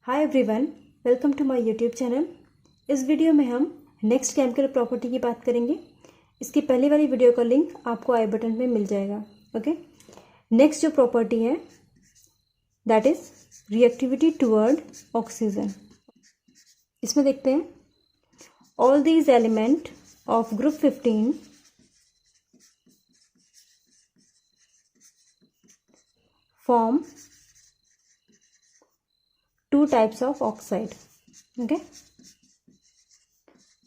Hi everyone, welcome to my YouTube channel. इस video में हम नेक्स्ट केमिकल प्रॉपर्टी की बात करेंगे। इसकी पहली वाली वीडियो का लिंक आपको आई बटन में मिल जाएगा। ओके, नेक्स्ट जो प्रॉपर्टी है that is reactivity toward oxygen. इसमें देखते हैं all these element of group 15 form two types of oxide. Okay,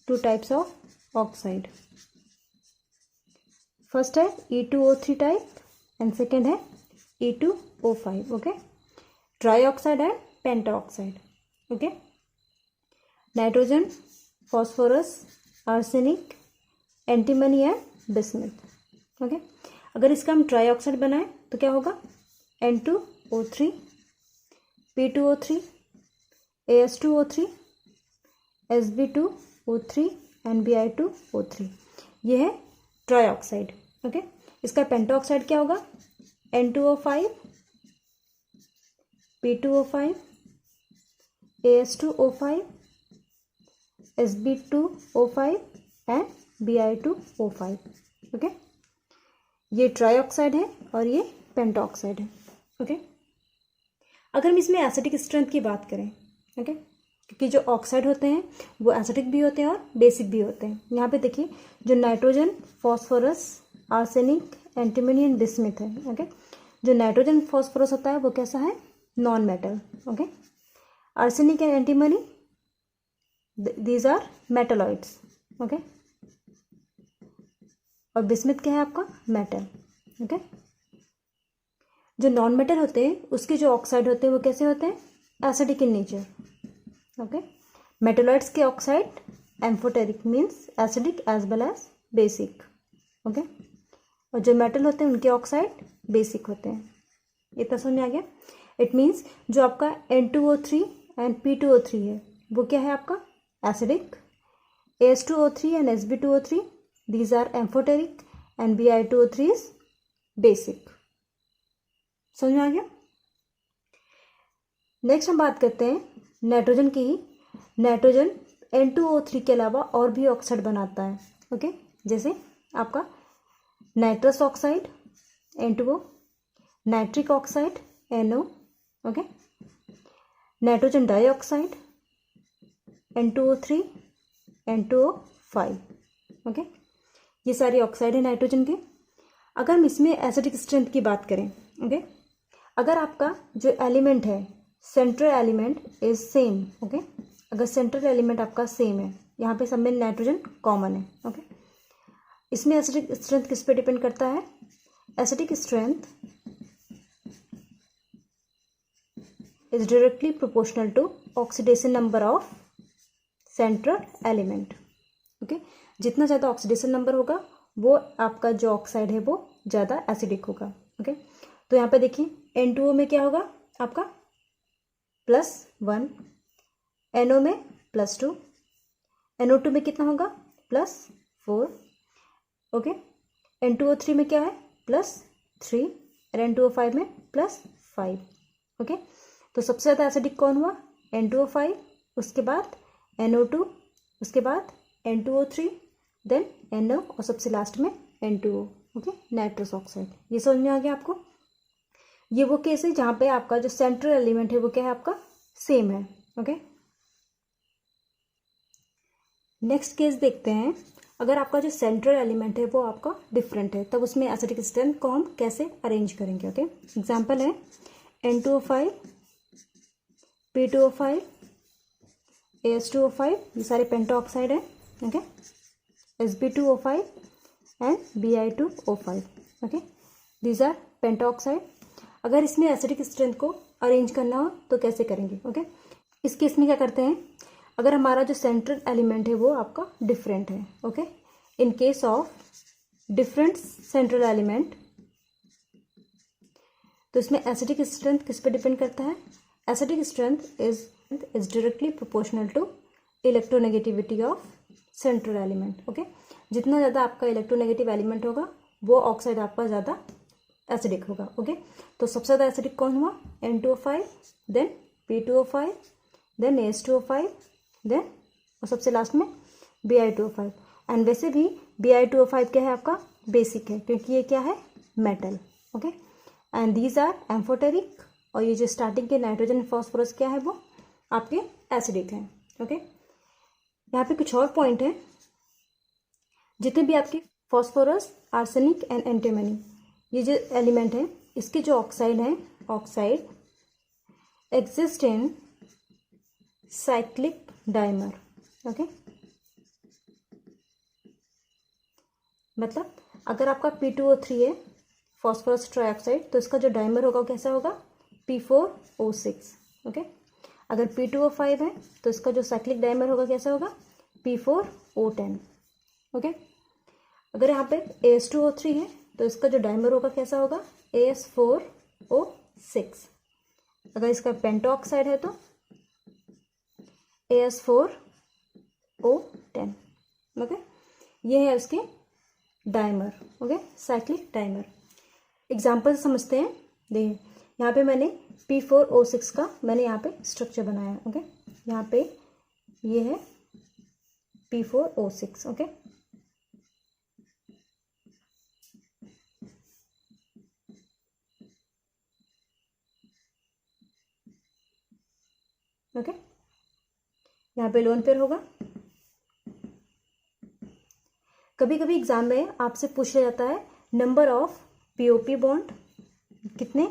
two types of oxide. First है E2O3 type and second है E2O5. Okay, trioxide and pentaoxide. Okay, nitrogen, phosphorus, arsenic, antimony and bismuth. Okay, अगर इसका हम trioxide बनाएं तो क्या होगा? N2O3, P2O3, AS2O3, Sb2O3 and Bi2O3। ये है ट्राईऑक्साइड। ओके, इसका पेंटाऑक्साइड क्या होगा? N2O5, P2O5, AS2O5, Sb2O5 and Bi2O5। Okay, ये ट्राईऑक्साइड है और ये पेंटाऑक्साइड है। ओके, अगर हम इसमें एसिडिक स्ट्रेंथ की बात करें, ओके, क्योंकि जो ऑक्साइड होते हैं वो एसिडिक भी होते हैं और बेसिक भी होते हैं। यहाँ पे देखिए जो nitrogen, phosphorus, arsenic, antimony and bismuth है। ओके, जो नाइट्रोजन फॉस्फोरस होता है वो कैसा है? Non metal. Okay, arsenic and antimony these are metalloids. Okay, और बिस्मिथ क्या है आपका? मेटल। ओके, जो नॉन मेटल होते हैं उसके जो ऑक्साइड होते हैं वो कैसे होते हैं? Acidic in nature. Okay, metalloids के oxide amphoteric means acidic as well as basic. Okay, और जो मेटल होते हैं उनके ऑक्साइड बेसिक होते हैं। इतना समझ में आ गया? इट मीन्स जो आपका N2O3 एंड P2O3 है वो क्या है आपका? Acidic. AS2O3 and Sb2O3 these are amphoteric and Bi2O3 is basic. समझ में आ गया? नेक्स्ट हम बात करते हैं नाइट्रोजन की ही। नाइट्रोजन N2O3 के अलावा और भी ऑक्साइड बनाता है। ओके, जैसे आपका nitrous oxide N2O, nitric oxide NO, okay, nitrogen dioxide N2O3, N2O5। Okay, ये सारे ऑक्साइड है नाइट्रोजन के। अगर हम इसमें एसिडिक स्ट्रेंथ की बात करें, ओके, अगर आपका जो एलिमेंट है central element is same, okay, अगर सेंट्रल एलिमेंट आपका सेम है, यहाँ पे सब में नाइट्रोजन कॉमन है। ओके, इसमें एसिडिक स्ट्रेंथ किस पे डिपेंड करता है? Acidic strength is directly proportional to oxidation number of central element. Okay, जितना ज़्यादा ऑक्सीडेशन नंबर होगा वो आपका जो ऑक्साइड है वो ज़्यादा एसिडिक होगा। ओके, तो यहाँ पे देखिए N2O में क्या होगा आपका? +1, NO में +2, NO2 में कितना होगा? +4। ओके, N2O3 में क्या है? +3 और N2O5 में +5। ओके, तो सबसे ज़्यादा एसिडिक कौन हुआ? N2O5, उसके बाद NO2, उसके बाद N2O3, देन NO और सबसे लास्ट में N2O। Okay, nitrous oxide. ये समझ में आ गया आपको? ये वो केस है जहाँ पे आपका जो सेंट्रल एलिमेंट है वो क्या है आपका? सेम है। ओके, नेक्स्ट केस देखते हैं। अगर आपका जो सेंट्रल एलिमेंट है वो आपका डिफरेंट है तब उसमें एसिडिक स्ट्रेंथ को हम कैसे अरेंज करेंगे? ओके, एग्जांपल है N2O5, P2O5, AS2O5, ये सारे पेंटाऑक्साइड है। Okay, Sb2O5 and Bi2O5। Okay, these are pentoxide. अगर इसमें एसिडिक स्ट्रेंथ को अरेंज करना हो तो कैसे करेंगे? ओके, इस केस में क्या करते हैं? अगर हमारा जो सेंट्रल एलिमेंट है वो आपका डिफरेंट है, okay, in case of different central element तो इसमें एसिडिक स्ट्रेंथ किस पे डिपेंड करता है? Acidic strength is directly proportional to electronegativity of central element. Okay, जितना ज़्यादा आपका इलेक्ट्रोनेगेटिव एलिमेंट होगा वो ऑक्साइड आपका ज़्यादा एसिडिक होगा। ओके, तो सबसे ज़्यादा एसिडिक कौन हुआ? N2O5, then P2O5, then AS2O5, then और सबसे लास्ट में Bi2O5। एंड वैसे भी Bi2O5 क्या है आपका बेसिक है, क्योंकि ये क्या है metal. Okay, and these are amphoteric, और ये जो स्टार्टिंग के नाइट्रोजन फॉस्फोरस क्या है वो आपके एसिडिक हैं। ओके, यहाँ पे कुछ और पॉइंट है, जितने भी आपके फॉस्फोरस, आर्सेनिक एंड एंटीमनी, ये जो एलिमेंट है इसके जो ऑक्साइड हैं, oxide exist in cyclic dimer. Okay, मतलब अगर आपका P2O3 है फॉस्फोरस ट्राइऑक्साइड, तो इसका जो डाइमर होगा वो कैसा होगा P4O6। ओके, अगर P2O5 है तो इसका जो साइक्लिक डाइमर होगा कैसा होगा P4O10। ओके, अगर यहाँ पे AS2O3 है तो इसका जो डाइमर होगा कैसा होगा AS4O6। अगर इसका पेंटो ऑक्साइड है तो AS4O10। ओके, ये है उसके dimer. Okay, cyclic dimer. Example समझते हैं। देखिए यहाँ पे मैंने P4O6 का मैंने यहाँ पे स्ट्रक्चर बनाया है। ओके, यहाँ पे ये है P4O6। ओके, ओके, यहाँ पे लोन पेयर होगा। कभी कभी एग्जाम में आपसे पूछा जाता है नंबर ऑफ POP बॉन्ड, कितने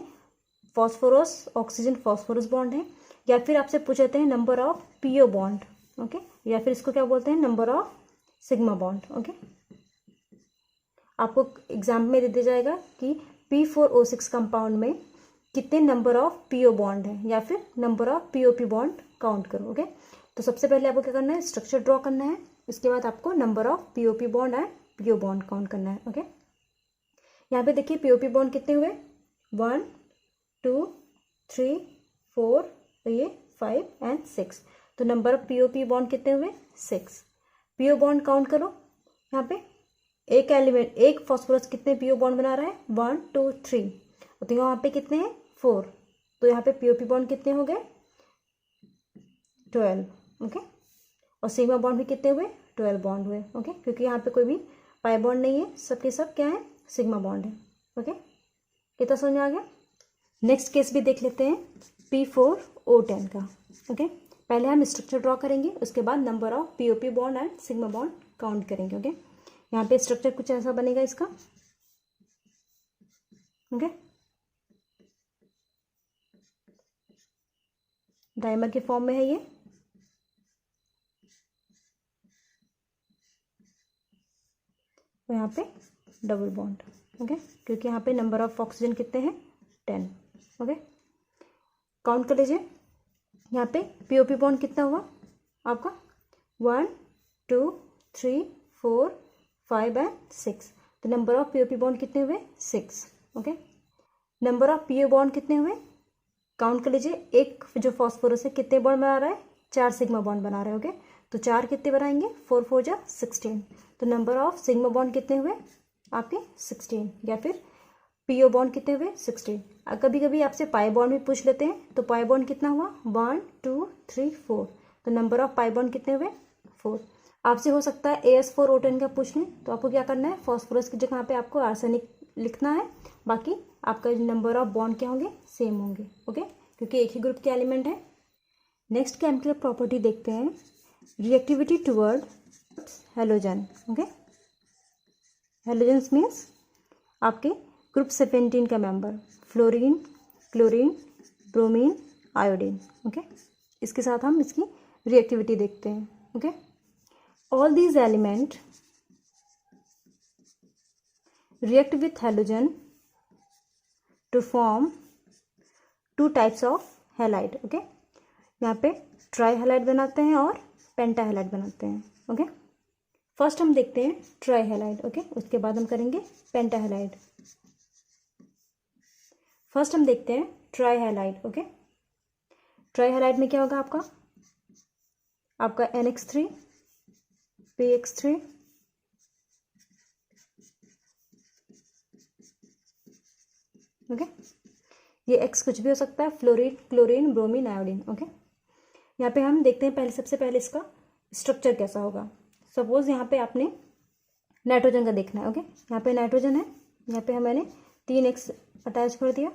फॉस्फोरस ऑक्सीजन फॉस्फोरस बॉन्ड है, या फिर आपसे पूछते हैं number of PO bond. Okay, या फिर इसको क्या बोलते हैं number of sigma bond. Okay, आपको एग्जाम में दे दिया जाएगा कि P4O6 कंपाउंड में कितने नंबर ऑफ PO बॉन्ड है, या फिर number of POP bond count करो। ओके, तो सबसे पहले आपको क्या करना है स्ट्रक्चर ड्रॉ करना है, इसके बाद आपको number of POP bond and PO bond count करना है। ओके, यहाँ पे देखिए POP बॉन्ड कितने हुए 1 2 3 4, तो ये 5 एंड 6, तो नंबर ऑफ POP बॉन्ड कितने हुए 6। PO बॉन्ड काउंट करो, यहाँ पे एक एलिमेंट एक फॉस्फोरस कितने PO बॉन्ड बना रहा है 1 2 3, तो यहाँ पे कितने हैं 4, तो यहाँ पे POP बॉन्ड कितने हो गए 12। ओके, और सिग्मा बॉन्ड भी कितने हुए 12 बॉन्ड हुए। ओके, क्योंकि यहाँ पे कोई भी पाई बॉन्ड नहीं है, सबके सब क्या है सिग्मा बॉन्ड है। ओके, कितना समझ में आ गया। नेक्स्ट केस भी देख लेते हैं P4O10 का। ओके, पहले हम स्ट्रक्चर ड्रॉ करेंगे, उसके बाद number of POP bond and sigma bond count करेंगे। ओके, यहाँ पे स्ट्रक्चर कुछ ऐसा बनेगा इसका। ओके, डाइमर के फॉर्म में है ये। और यहाँ पे डबल बॉन्ड। ओके, क्योंकि यहाँ पे नंबर ऑफ ऑक्सीजन कितने हैं 10। ओके, काउंट कर लीजिए, यहाँ पे POP बॉन्ड कितना हुआ आपका 1 2 3 4 5 एंड 6, तो नंबर ऑफ POP बॉन्ड कितने हुए 6। Okay, number of PO bond कितने हुए काउंट कर लीजिए, एक जो फॉस्फोरस है कितने बॉन्ड बना रहा है 4 सिग्मा बॉन्ड बना रहे हैं। ओके, तो 4 कितने बनाएंगे 4 4 जा 16, तो नंबर ऑफ सिग्मा बॉन्ड कितने हुए आपके 16, या फिर PO बॉन्ड कितने हुए 16। कभी कभी आपसे पाई बॉन्ड भी पूछ लेते हैं, तो पाई बॉन्ड कितना हुआ 1 2 3 4, तो नंबर ऑफ पाई बॉन्ड कितने हुए 4। आपसे हो सकता है AS4O10 का पूछ लें, तो आपको क्या करना है फॉस्फोरस की जगह पे आपको आर्सेनिक लिखना है, बाकी आपका नंबर ऑफ बॉन्ड क्या होंगे सेम होंगे। ओके, क्योंकि एक ही ग्रुप के एलिमेंट है। नेक्स्ट केमिकल प्रॉपर्टी देखते हैं, reactivity toward halogen. Okay, halogens means आपके ग्रुप 17 का member, fluorine, chlorine, bromine, iodine. Okay, इसके साथ हम इसकी रिएक्टिविटी देखते हैं। Okay, all these element react with halogen to form 2 types of halide। Okay, यहाँ पे ट्राई हैलाइड बनाते हैं और पेंटा हैलाइड बनाते हैं। ओके, फर्स्ट हम देखते हैं ट्राई हैलाइड। ओके, उसके बाद हम करेंगे पेंटा हैलाइड। फर्स्ट हम देखते हैं try halide. Okay, try halide में क्या होगा आपका NH3 PX3 ओके, ये X कुछ भी हो सकता है, fluorine, chlorine, bromine, iodine. Okay, यहाँ पे हम देखते हैं सबसे पहले इसका स्ट्रक्चर कैसा होगा। सपोज यहाँ पे आपने नाइट्रोजन का देखना है। ओके, यहाँ पे नाइट्रोजन है, यहाँ पे मैंने 3x अटैच कर दिया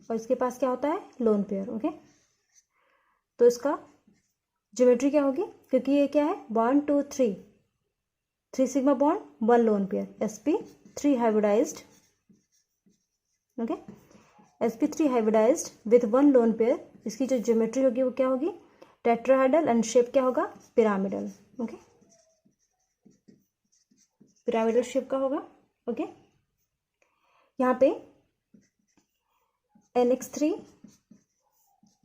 और इसके पास क्या होता है, लोन पेयर। ओके, तो इसका ज्योमेट्री क्या होगी, क्योंकि ये क्या है 1 2 3 3 sigma bond 1 lone pair, sp3 hybridised. Okay, sp3 hybridised with 1 lone pair, इसकी जो ज्योमेट्री होगी वो क्या होगी, टेट्राहेड्रल एंड शेप क्या होगा, पिरामिडल। ओके, पिरामिडल शेप का होगा। ओके, यहाँ पे NX3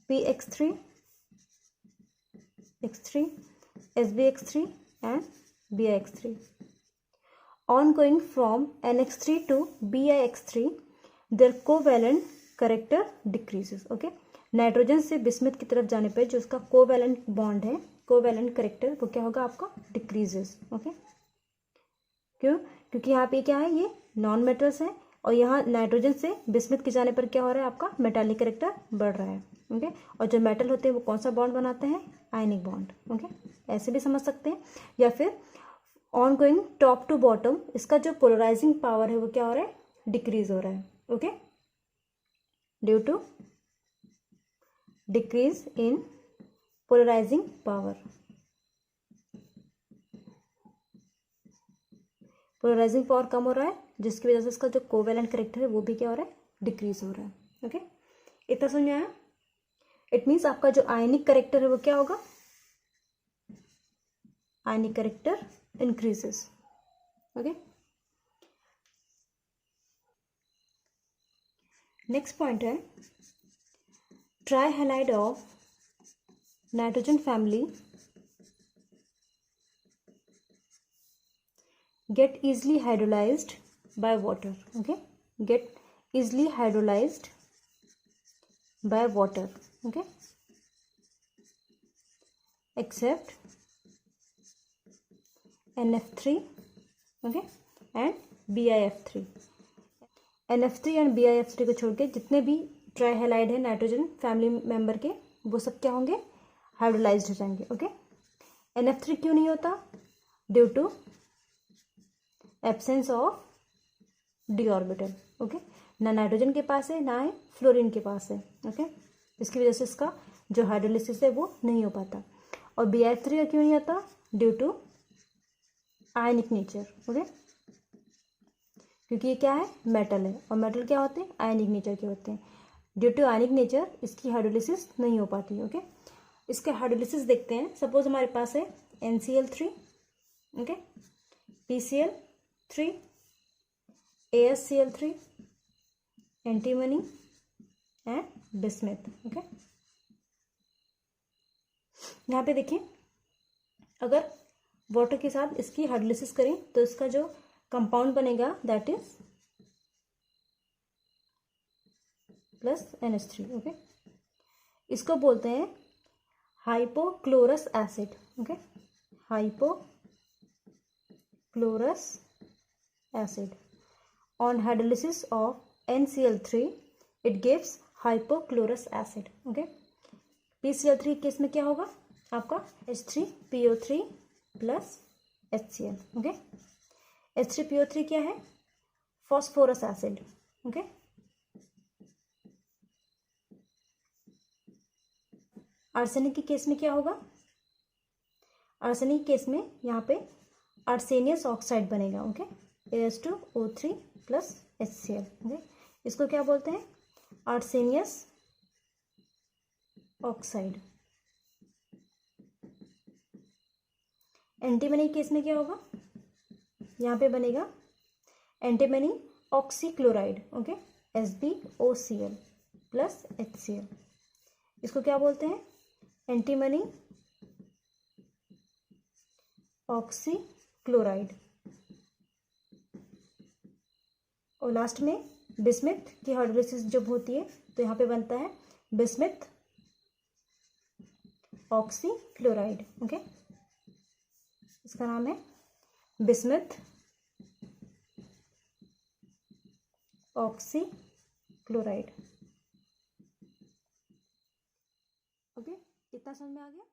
PX3 X3 SBX3 and BIX3 on going from NX3 to BIX3 their covalent character decreases। Okay, nitrogen से बिस्मिथ की तरफ जाने पर जो उसका कोवैलेंट बॉन्ड है, कोवैलेंट करेक्टर वो क्या होगा आपका, डिक्रीजेस। ओके, क्यों, क्योंकि यहाँ पे क्या है, ये नॉन मेटल्स है और यहाँ नाइट्रोजन से बिस्मिथ की जाने पर क्या हो रहा है, आपका मेटालिक करेक्टर बढ़ रहा है। ओके, और जो मेटल होते हैं वो कौन सा बॉन्ड बनाते हैं, आयनिक बॉन्ड। ओके, ऐसे भी समझ सकते हैं। या फिर on going top to bottom, इसका जो पोलराइजिंग पावर है वो क्या हो रहा है, डिक्रीज हो रहा है। Okay, due to decrease in polarising power, polarising power कम हो रहा है जिसकी वजह से इसका जो कोवैलेंट करेक्टर है वो भी क्या हो रहा है, डिक्रीज हो रहा है। ओके, इतना समझ में आया। इट मीन्स आपका जो आयनिक करेक्टर है वो क्या होगा, ionic character increases. Okay, next point है trihalide of nitrogen family get easily hydrolyzed by water। okay, get easily hydrolyzed by water। okay, except NF3 okay and BIF3। NF3 and BIF3 को छोड़ के जितने भी ट्राइहैलाइड है nitrogen family member के, वो सब क्या होंगे, हाइड्रोलाइज्ड हो जाएंगे। ओके, NF3 क्यों नहीं होता, due to absence of D orbital. Okay, ना नाइट्रोजन के पास है ना ही फ्लोरीन के पास है। ओके, इसकी वजह से इसका जो हाइड्रोलिसिस है वो नहीं हो पाता। और BIF3 का क्यों नहीं आता, due to ionic nature. Okay, क्योंकि ये क्या है, मेटल है और मेटल क्या होते हैं, आयनिक नेचर के होते हैं। ड्यू टू आयनिक नेचर इसकी हाइड्रोलिसिस नहीं हो पाती। ओके, इसके हाइड्रोलिसिस देखते हैं। सपोज हमारे पास है NCl3 okay, PCl3 ASCl3 antimony and bismuth. Okay, यहाँ पे देखिए, अगर वाटर के साथ इसकी हाइड्रोलिसिस करें तो इसका जो कंपाउंड बनेगा that is plus NH3। Okay, इसको बोलते हैं hypochlorous acid. Okay, hypochlorous acid. On hydrolysis of NCl3 it gives hypochlorous acid. Okay, PCl3 case में क्या होगा आपका, H3PO3 plus HCl। Okay, H3PO3 क्या है, फॉस्फोरस एसिड। ओके, आर्सेनिक के केस में क्या होगा, आर्सेनिक केस में यहाँ पे आर्सेनियस ऑक्साइड बनेगा। Okay, AS2O3 plus HCl। Okay, इसको क्या बोलते हैं, आर्सेनियस ऑक्साइड। एंटीमनी केस में क्या होगा, यहाँ पे बनेगा antimony oxychloride. Okay, SbOCl plus HCl। इसको क्या बोलते हैं, एंटीमनी ऑक्सीक्लोराइड। और लास्ट में बिस्मिथ की हाइड्रोलिसिस जब होती है तो यहाँ पे बनता है बिस्मिथ ऑक्सीक्लोराइड। ओके, इसका नाम है बिस्मिथ ऑक्सीक्लोराइड। ओके, कितना समझ में आ गया।